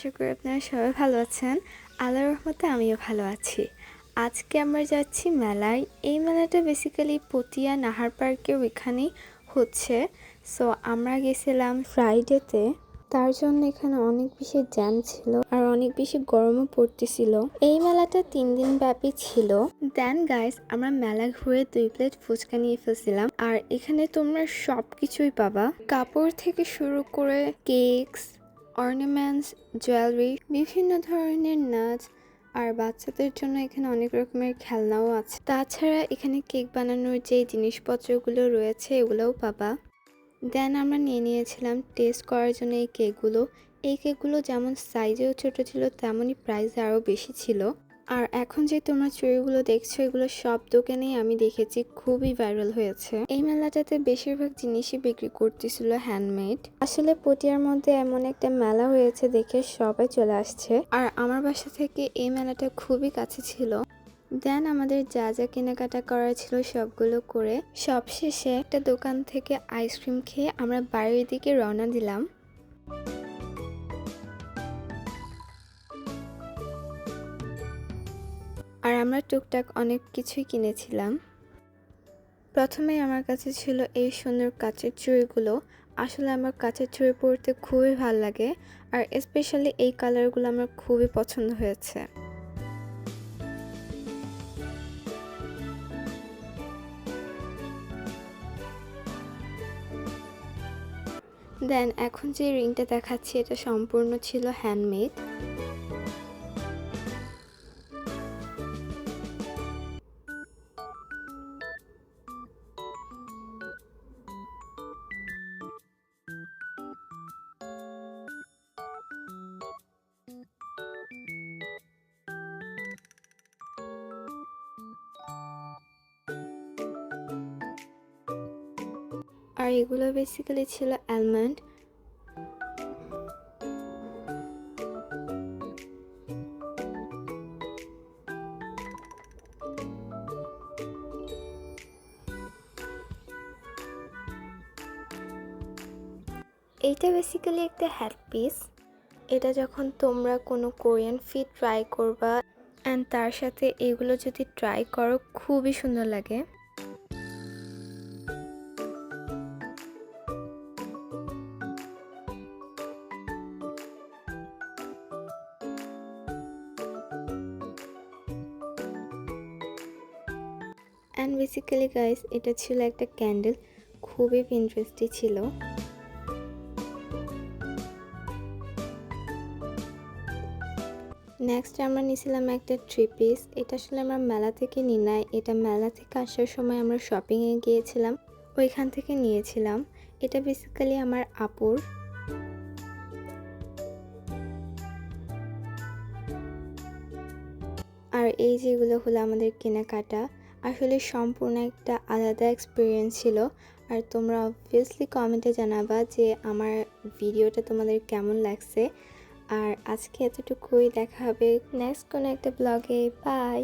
আশা করি আপনারা সবাই ভালো আছেন। আল্লাহর রহমতে আমিও ভালো আছি। আজকে আমরা যাচ্ছি মেলায়। এই মেলাটা বেসিক্যালি পটিয়া নাহার পার্কের ওইখানেই হচ্ছে। সো আমরা গেছিলাম ফ্রাইডেতে, তার জন্য এখানে অনেক বেশি জ্যাম ছিল আর অনেক বেশি গরমও পড়তেছিল। এই মেলাটা 3 দিন ব্যাপী ছিল। দেন গাইস, আমরা মেলা ঘুরে 2 প্লেট ফুচকা নিয়ে ফেলছিলাম। আর এখানে তোমরা সবকিছুই পাবা, কাপড় থেকে শুরু করে কেকস, অর্নামেন্টস, জুয়েলারি, বিভিন্ন ধরনের নাচ, আর বাচ্চাদের জন্য এখানে অনেক রকমের খেলনাও আছে। তাছাড়া এখানে কেক বানানোর যে জিনিসপত্রগুলো রয়েছে এগুলোও পাবা। দেন আমরা নিয়ে নিয়েছিলাম টেস্ট করার জন্য এই কেকগুলো। এই কেকগুলো যেমন সাইজেও ছোট ছিল, তেমনই প্রাইসে আরও বেশি ছিল। আর এখন যে তোমরা চুড়িগুলো দেখছো, এগুলো সব দোকানেই আমি দেখেছি খুবই ভাইরাল হয়েছে। এই মেলাটাতে বেশিরভাগ জিনিসই বিক্রি করতেছিল হ্যান্ডমেড। আসলে পটিয়ার মধ্যে এমন একটা মেলা হয়েছে দেখে সবাই চলে আসছে। আর আমার বাসা থেকে এই মেলাটা খুবই কাছে ছিল। দেন আমাদের যা যা কেনাকাটা করার ছিল সবগুলো করে সবশেষে একটা দোকান থেকে আইসক্রিম খেয়ে আমরা বাড়ির দিকে রওনা দিলাম। আর আমরা টুকটাক অনেক কিছুই কিনেছিলাম। প্রথমে আমার কাছে ছিল এই সুন্দর কাচের চুড়িগুলো। আসলে আমার কাচের চুড়ি পরতে খুবই ভালো লাগে, আর স্পেশালি এই কালারগুলো আমার খুবই পছন্দ হয়েছে। দেন এখন যে রিংটা দেখাচ্ছি এটা সম্পূর্ণ ছিল হ্যান্ডমেড। আর এগুলো বেসিক্যালি ছিল অ্যালমন্ড। এইটা বেসিক্যালি একটা হেডপিস। এটা যখন তোমরা কোনো কোরিয়ান ফিট ট্রাই করবা অ্যান্ড তার সাথে এগুলো যদি ট্রাই করো, খুবই সুন্দর লাগে। অ্যান্ড বেসিক্যালি গাইস, এটা ছিল একটা ক্যান্ডেল, খুবই ইন্টারেস্টিং ছিল। নেক্সট আমরা নিয়েছিলাম একটা থ্রি পিস। এটা আসলে আমরা মেলা থেকে নিই নাই, এটা মেলা থেকে আসার সময় আমরা শপিংয়ে গিয়েছিলাম, ওইখান থেকে নিয়েছিলাম। এটা বেসিক্যালি আমার আপুর। আর এই যেগুলো হলো আমাদের কেনাকাটা, আসলে সম্পূর্ণ একটা আলাদা এক্সপিরিয়েন্স ছিল। আর তোমরা অবভিয়াসলি কমেন্টে জানাবা যে আমার ভিডিওটা তোমাদের কেমন লাগছে। আর আজকে এতটুকুই, দেখা হবে নেক্সট কোনো একটা ব্লগে। বাই।